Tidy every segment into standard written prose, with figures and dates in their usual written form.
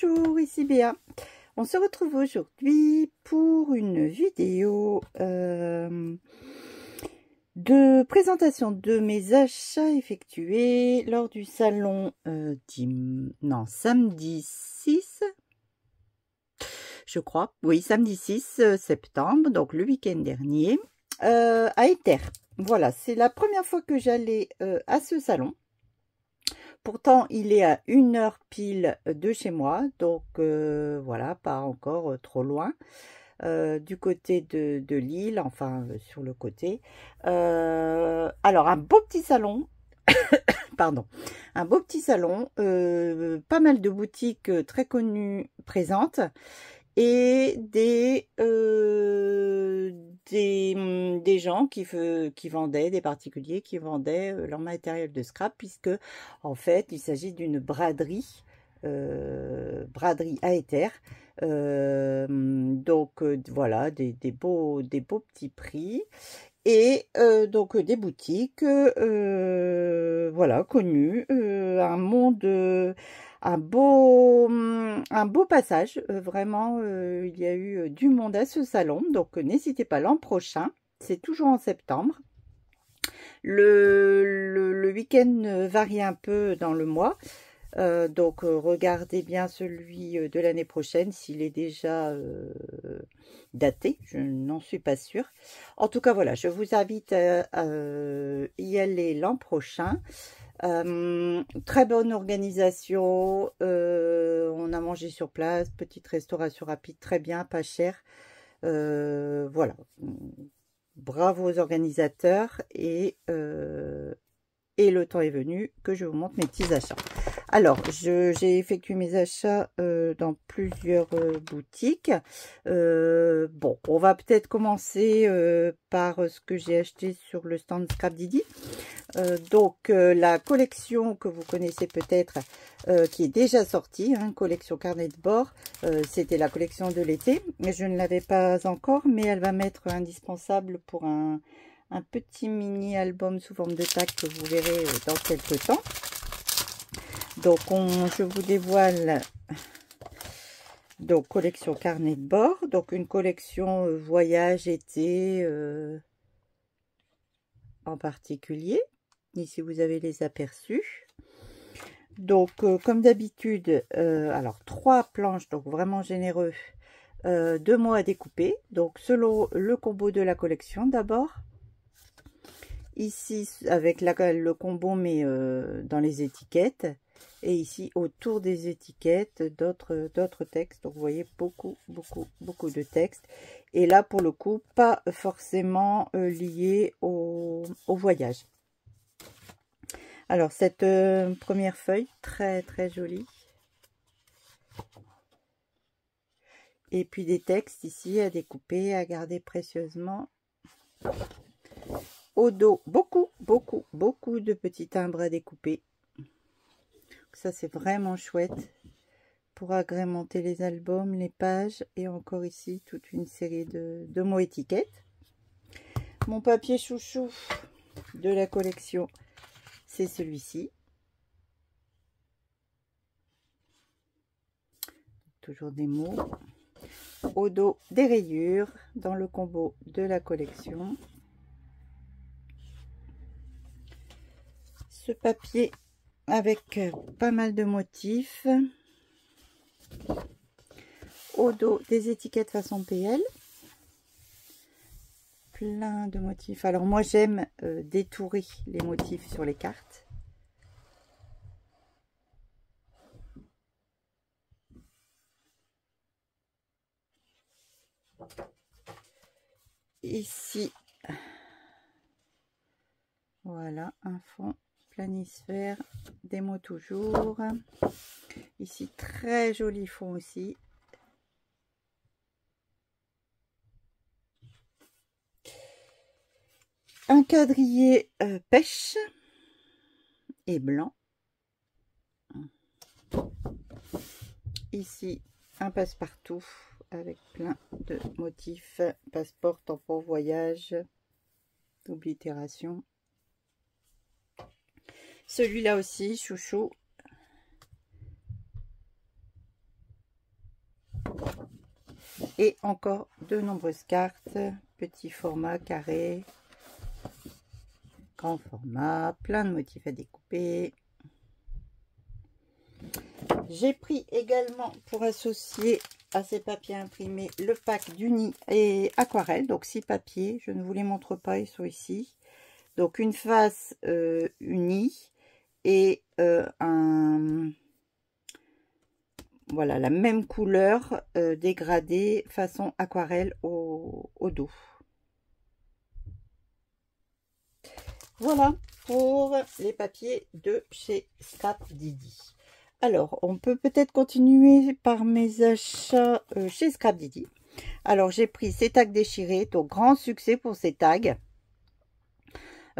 Bonjour, ici Béa. On se retrouve aujourd'hui pour une vidéo de présentation de mes achats effectués lors du salon samedi 6, je crois. Oui, samedi 6 septembre, donc le week-end dernier, à Ether. Voilà, c'est la première fois que j'allais à ce salon. Pourtant, il est à 1 heure pile de chez moi, donc voilà, pas encore trop loin, du côté de Lille, enfin sur le côté. Alors, un beau petit salon, pardon, un beau petit salon, pas mal de boutiques très connues présentes et des gens qui vendaient, des particuliers qui vendaient leur matériel de scrap, puisque en fait il s'agit d'une braderie à Ether. Donc voilà, des beaux petits prix et donc des boutiques voilà, connues, un beau passage, vraiment. Il y a eu du monde à ce salon, donc n'hésitez pas l'an prochain, c'est toujours en septembre. Le week-end varie un peu dans le mois, donc regardez bien celui de l'année prochaine s'il est déjà daté, je n'en suis pas sûre. En tout cas voilà, je vous invite à y aller l'an prochain. Très bonne organisation, on a mangé sur place, petite restauration rapide, très bien, pas cher. Voilà, bravo aux organisateurs et le temps est venu que je vous montre mes petits achats. Alors, j'ai effectué mes achats dans plusieurs boutiques. Bon, on va peut-être commencer par ce que j'ai acheté sur le stand Scrap Didi. Donc, la collection que vous connaissez peut-être, qui est déjà sortie, hein, collection carnet de bord. C'était la collection de l'été, mais je ne l'avais pas encore, mais elle va m'être indispensable pour un petit mini album sous forme de tag que vous verrez dans quelques temps. Donc je vous dévoile donc collection carnet de bord, donc une collection voyage été en particulier. Ici vous avez les aperçus. Donc comme d'habitude, alors 3 planches, donc vraiment généreux, 2 mots à découper, donc selon le combo de la collection d'abord. Ici avec le combo, mais dans les étiquettes, et ici autour des étiquettes d'autres textes. Donc vous voyez beaucoup de textes, et là pour le coup pas forcément lié au voyage. Alors cette première feuille très jolie, et puis des textes ici à découper, à garder précieusement. Au dos, beaucoup de petits timbres à découper. Ça, c'est vraiment chouette pour agrémenter les albums, les pages. Et encore ici, toute une série de mots étiquettes. Mon papier chouchou de la collection, c'est celui-ci. Toujours des mots. Au dos, des rayures dans le combo de la collection. Ce papier avec pas mal de motifs. Au dos, des étiquettes façon PL. Plein de motifs. Alors moi j'aime détourer les motifs sur les cartes. Ici, voilà, un fond planisphère, des mots toujours. Ici, très joli fond aussi. Un quadrillé pêche et blanc. Ici, un passe-partout avec plein de motifs. Passeport, tampon, voyage, oblitération. Celui-là aussi, chouchou. et encore de nombreuses cartes, petit format, carré, grand format, plein de motifs à découper. J'ai pris également pour associer à ces papiers imprimés le pack d'Uni et aquarelle, donc 6 papiers, je ne vous les montre pas, ils sont ici. Donc une face unie et voilà, la même couleur dégradée façon aquarelle au dos. Voilà pour les papiers de chez Scrap Didi. Alors, on peut peut-être continuer par mes achats chez Scrap Didi. Alors, j'ai pris ces tags déchirés, donc grand succès pour ces tags.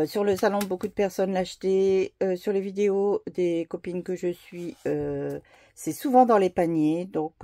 Sur le salon, beaucoup de personnes l'achetaient. Sur les vidéos des copines que je suis, c'est souvent dans les paniers. Donc,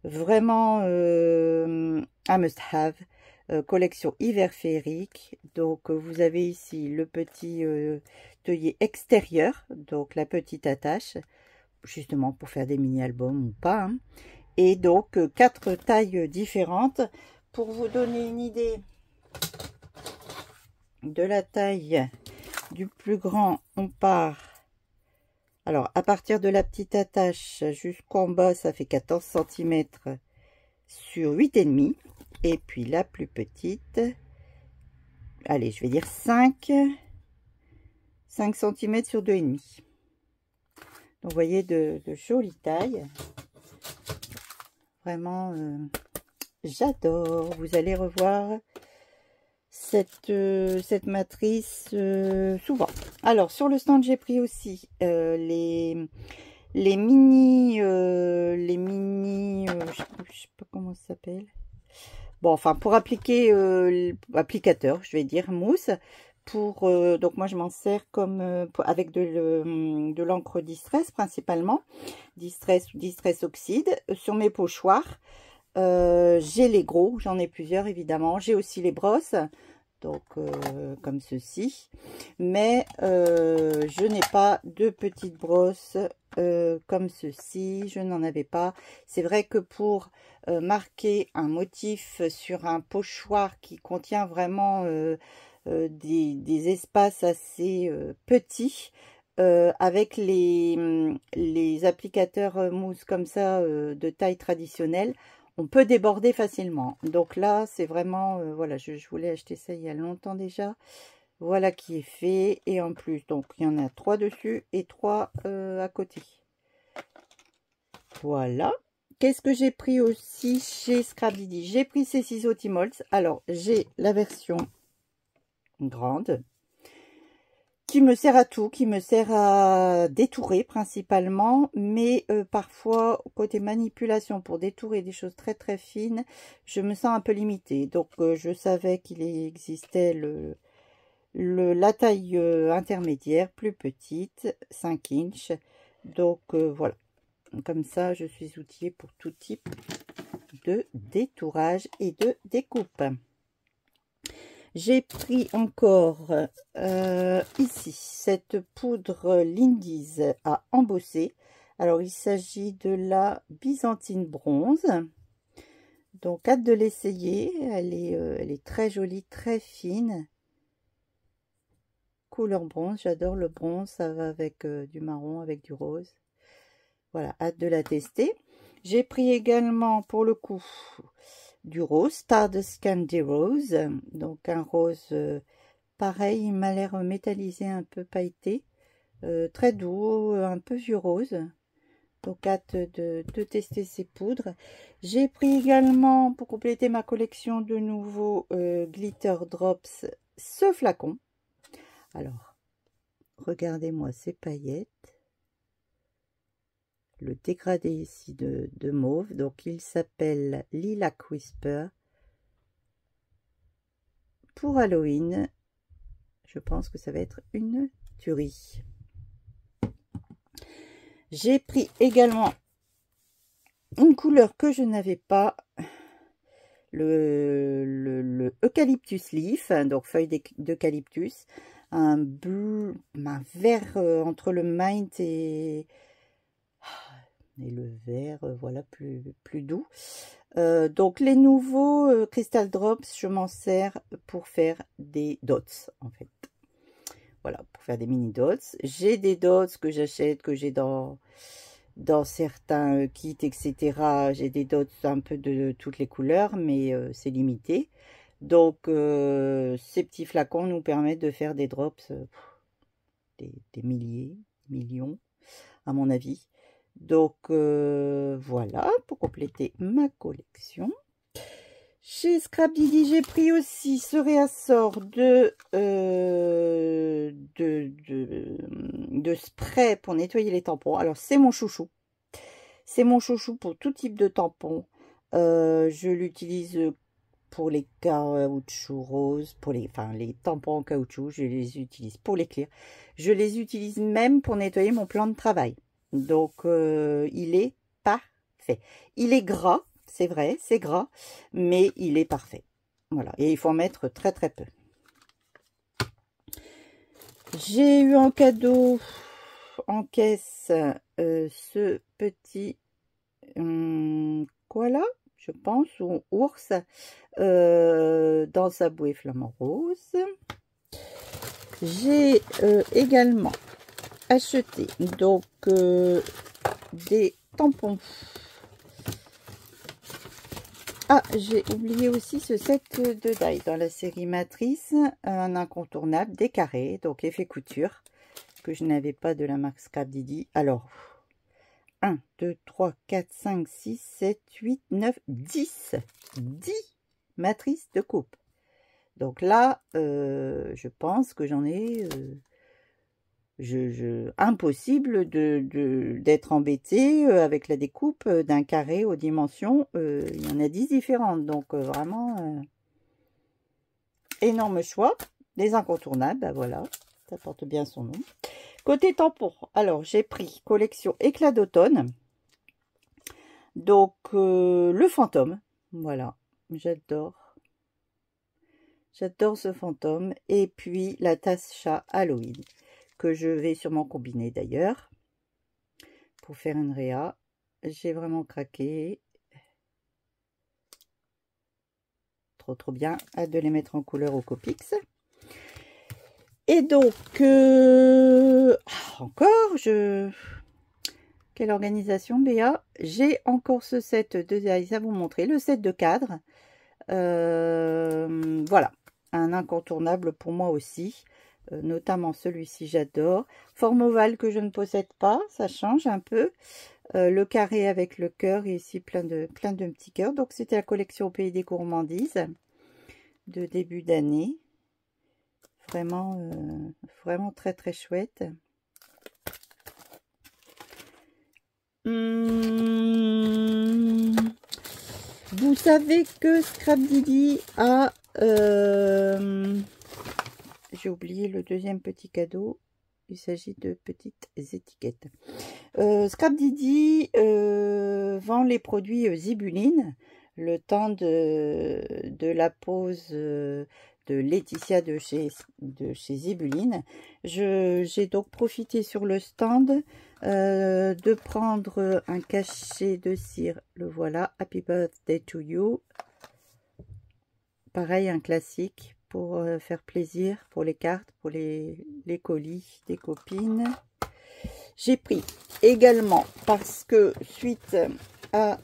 vraiment un must-have. Collection hiver féerique. Donc, vous avez ici le petit œillet extérieur. Donc, la petite attache. Justement, pour faire des mini-albums ou pas. Hein. Et donc, 4 tailles différentes. Pour vous donner une idée de la taille du plus grand, on part, alors à partir de la petite attache jusqu'en bas, ça fait 14 cm sur 8,5, et puis la plus petite, allez, je vais dire 5 cm sur 2,5. Donc vous voyez de jolies tailles, vraiment j'adore. Vous allez revoir cette matrice souvent. Alors sur le stand, j'ai pris aussi les mini je sais pas comment ça s'appelle, bon, enfin pour appliquer applicateur, je vais dire mousse, pour donc moi je m'en sers comme avec de l'encre Distress, principalement Distress ou Distress Oxyde sur mes pochoirs. J'ai les gros, j'en ai plusieurs évidemment. J'ai aussi les brosses, donc comme ceci. Mais je n'ai pas de petites brosses comme ceci. Je n'en avais pas. C'est vrai que pour marquer un motif sur un pochoir qui contient vraiment des espaces assez petits, avec les applicateurs mousse comme ça de taille traditionnelle, on peut déborder facilement. Donc là, c'est vraiment, voilà, je voulais acheter ça il y a longtemps déjà. Voilà qui est fait. Et en plus, donc, il y en a 3 dessus et 3 à côté. Voilà. Qu'est-ce que j'ai pris aussi chez Scrap Didi? J'ai pris ces ciseaux T-Molds. Alors, j'ai la version grande, qui me sert à tout, qui me sert à détourer principalement, mais parfois côté manipulation pour détourer des choses très très fines, je me sens un peu limitée. Donc je savais qu'il existait la taille intermédiaire, plus petite, 5 inches. Donc voilà, comme ça je suis outillée pour tout type de détourage et de découpe. J'ai pris encore ici cette poudre Lindy's à embosser. Alors il s'agit de la Byzantine bronze. Donc hâte de l'essayer. Elle est très jolie, très fine. Couleur bronze, j'adore le bronze. Ça va avec du marron, avec du rose. Voilà, hâte de la tester. J'ai pris également pour le coup du rose, Stardust Candy Rose, donc un rose pareil, il m'a l'air métallisé, un peu pailleté, très doux, un peu vieux rose. Donc hâte de tester ces poudres. J'ai pris également, pour compléter ma collection, de nouveaux Glitter Drops, ce flacon. Alors, regardez-moi ces paillettes. Le dégradé ici de mauve, donc il s'appelle Lilac Whisper. Pour Halloween, je pense que ça va être une tuerie. J'ai pris également une couleur que je n'avais pas, le Eucalyptus Leaf, donc feuille d'eucalyptus, un bleu, un vert entre le mint et Et le vert, voilà, plus doux. Donc les nouveaux Crystal Drops, je m'en sers pour faire des dots, en fait. Voilà, pour faire des mini dots. J'ai des dots que j'achète, que j'ai dans certains kits, etc. J'ai des dots un peu de toutes les couleurs, mais c'est limité. Donc, ces petits flacons nous permettent de faire des drops, des milliers, millions, à mon avis. Donc, voilà, pour compléter ma collection. Chez Scrap Didi, j'ai pris aussi ce réassort de spray pour nettoyer les tampons. Alors, c'est mon chouchou. C'est mon chouchou pour tout type de tampons. Je l'utilise pour les caoutchoucs roses, pour les tampons en caoutchouc, je les utilise pour les clear. Je les utilise même pour nettoyer mon plan de travail. Donc, il est parfait. Il est gras, c'est vrai, c'est gras, mais il est parfait. Voilà, et il faut en mettre très très peu. J'ai eu en cadeau, en caisse, ce petit, quoi là, je pense, ou ours, dans sa bouée flamant rose. J'ai également acheté donc des tampons. Ah, j'ai oublié aussi ce set de die dans la série Matrice, un incontournable, des carrés, donc effet couture, que je n'avais pas de la marque Scrap Didi. Alors, 1, 2, 3, 4, 5, 6, 7, 8, 9, 10. 10 matrices de coupe. Donc là, je pense que j'en ai... impossible d'être embêté avec la découpe d'un carré aux dimensions. Il y en a 10 différentes. Donc vraiment, énorme choix. Les incontournables, ben voilà, ça porte bien son nom. Côté tampon, alors j'ai pris collection éclat d'automne. Donc le fantôme, voilà, j'adore. J'adore ce fantôme. Et puis la tasse chat Halloween, que je vais sûrement combiner d'ailleurs pour faire une réa. J'ai vraiment craqué. Trop bien. Hâte de les mettre en couleur au Copics. Et donc, encore, quelle organisation, Béa. J'ai encore ce set de dies à vous montrer. Le set de cadre. Voilà. Un incontournable pour moi aussi. Notamment celui-ci, j'adore. Forme ovale que je ne possède pas. Ça change un peu. Le carré avec le cœur. Et ici, plein de petits cœurs. Donc, c'était la collection au Pays des Gourmandises de début d'année. Vraiment, vraiment très très chouette. Vous savez que Scrap Didi a... j'ai oublié le deuxième petit cadeau. Il s'agit de petites étiquettes. Scrap Didi vend les produits Zibuline. Le temps de la pause de Laetitia de chez Zibuline. J'ai donc profité sur le stand de prendre un cachet de cire. Le voilà, Happy Birthday to You. Pareil, un classique pour faire plaisir, pour les cartes, pour les colis des copines. J'ai pris également, parce que suite à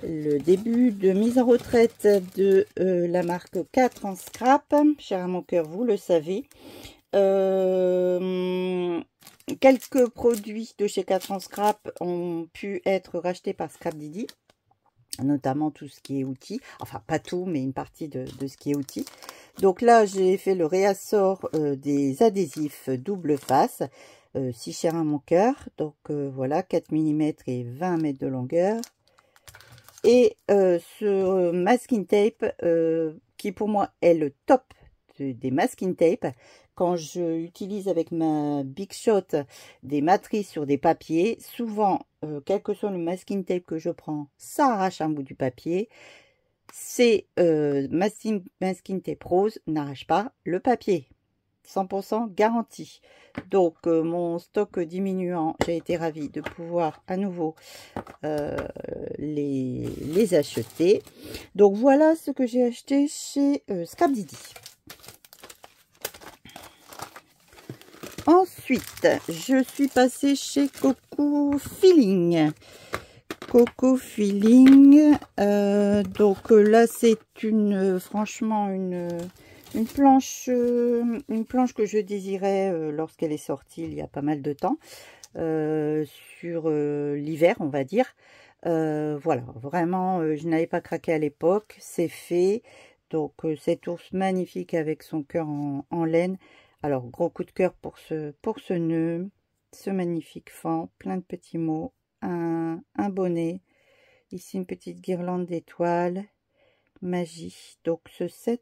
le début de mise en retraite de la marque 4 en scrap, cher à mon cœur, vous le savez, quelques produits de chez 4 en scrap ont pu être rachetés par Scrap Didi, notamment tout ce qui est outils, enfin pas tout, mais une partie de ce qui est outils. Donc là, j'ai fait le réassort des adhésifs double face, si cher à mon cœur. Donc voilà, 4 mm et 20 mètres de longueur. Et ce masking tape, qui pour moi est le top des masking tape. Quand je utilise avec ma Big Shot des matrices sur des papiers, souvent, quel que soit le masking tape que je prends, ça arrache un bout du papier. Ces masking tape rose n'arrache pas le papier. 100% garantie. Donc mon stock diminuant, j'ai été ravie de pouvoir à nouveau les acheter. Donc voilà ce que j'ai acheté chez Scrap Didi. Ensuite, je suis passée chez Coco Feeling. Coco Feeling. Donc là, c'est franchement une planche que je désirais lorsqu'elle est sortie il y a pas mal de temps. Sur l'hiver, on va dire. Voilà, vraiment, je n'avais pas craqué à l'époque. C'est fait. Donc cet ours magnifique avec son cœur en laine. Alors, gros coup de cœur pour ce nœud, ce magnifique fend, plein de petits mots, un bonnet, ici une petite guirlande d'étoiles, magie. Donc, ce set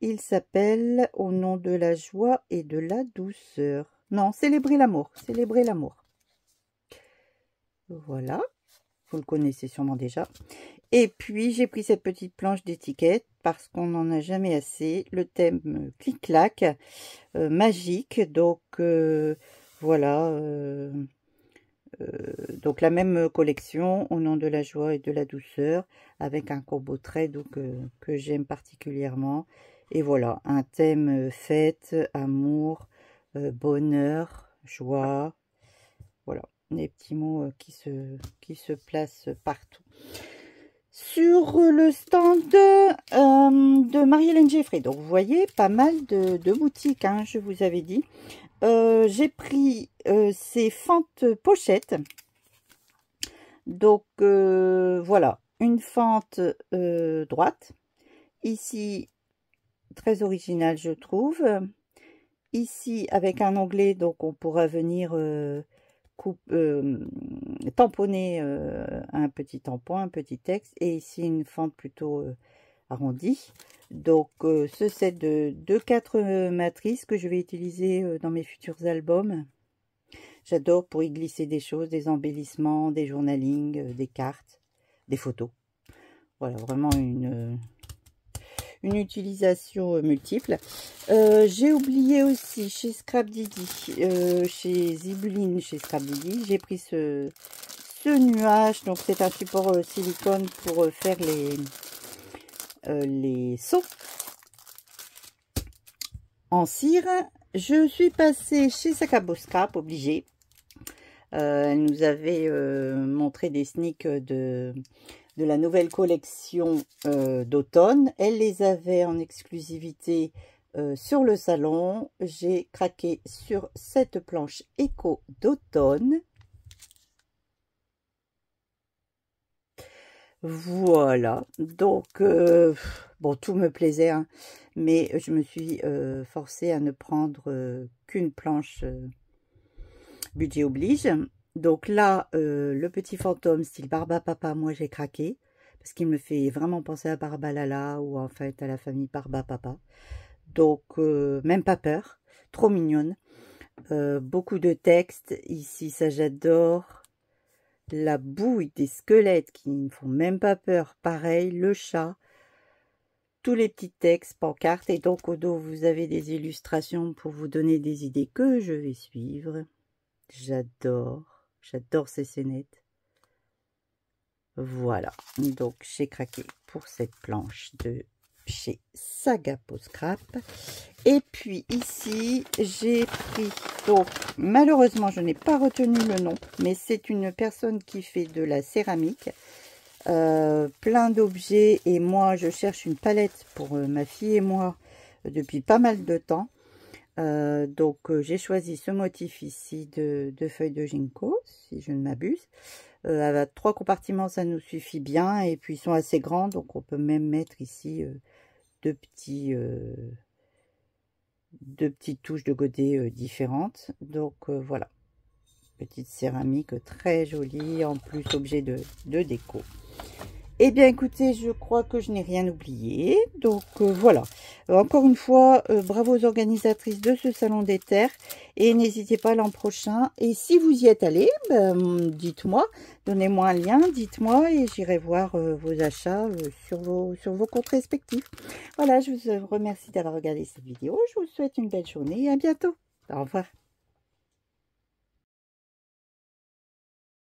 il s'appelle Au nom de la joie et de la douceur. Non, célébrer l'amour, célébrer l'amour. Voilà, vous le connaissez sûrement déjà. Et puis, j'ai pris cette petite planche d'étiquette parce qu'on n'en a jamais assez. Le thème clic-clac, magique. Donc, voilà. Donc, la même collection, Au nom de la joie et de la douceur, avec un combo très doux que j'aime particulièrement. Et voilà, un thème fête, amour, bonheur, joie. Voilà, des petits mots qui se placent partout. Sur le stand de Marie-Hélène Geffray. Donc, vous voyez, pas mal de boutiques, hein, je vous avais dit. J'ai pris ces fentes pochettes. Donc, voilà, une fente droite. Ici, très originale, je trouve. Ici, avec un onglet, donc on pourra venir... tamponner un petit tampon, un petit texte, et ici une fente plutôt arrondie. Donc ce set de 4 matrices que je vais utiliser dans mes futurs albums. J'adore pour y glisser des choses, des embellissements, des journalings, des cartes, des photos. Voilà, vraiment une utilisation multiple. J'ai oublié aussi chez Scrap Didi, chez Zibuline, chez Scrap Didi, j'ai pris ce nuage. Donc c'est un support silicone pour faire les seaux en cire. Je suis passée chez Sakabo Scrap, obligée. Elle nous avait montré des sneaks de la nouvelle collection d'automne. Elle les avait en exclusivité sur le salon. J'ai craqué sur cette planche éco d'automne. Voilà, donc bon, tout me plaisait, hein, mais je me suis forcée à ne prendre qu'une planche budget oblige. Donc là, le petit fantôme style Barbapapa, moi j'ai craqué, parce qu'il me fait vraiment penser à Barbalala, ou en fait à la famille Barbapapa. Donc, même pas peur, trop mignonne. Beaucoup de textes, ici ça j'adore. La bouille des squelettes qui ne font même pas peur, pareil, le chat. Tous les petits textes, pancartes, et donc au dos vous avez des illustrations pour vous donner des idées que je vais suivre. J'adore ces scénettes. Voilà, donc j'ai craqué pour cette planche de chez Sakabo Scrap. Et puis ici, j'ai pris, donc malheureusement je n'ai pas retenu le nom, mais c'est une personne qui fait de la céramique, plein d'objets, et moi je cherche une palette pour ma fille et moi depuis pas mal de temps. Donc j'ai choisi ce motif ici de feuilles de ginkgo, si je ne m'abuse. Avec 3 compartiments, ça nous suffit bien, et puis ils sont assez grands, donc on peut même mettre ici deux petites touches de godet différentes. Donc voilà, petite céramique très jolie, en plus objet de déco. Eh bien écoutez, je crois que je n'ai rien oublié, donc voilà. Encore une fois, bravo aux organisatrices de ce salon des terres et n'hésitez pas l'an prochain. Et si vous y êtes allé, ben, dites-moi, donnez-moi un lien, dites-moi et j'irai voir vos achats sur vos comptes respectifs. Voilà, je vous remercie d'avoir regardé cette vidéo. Je vous souhaite une belle journée et à bientôt. Au revoir.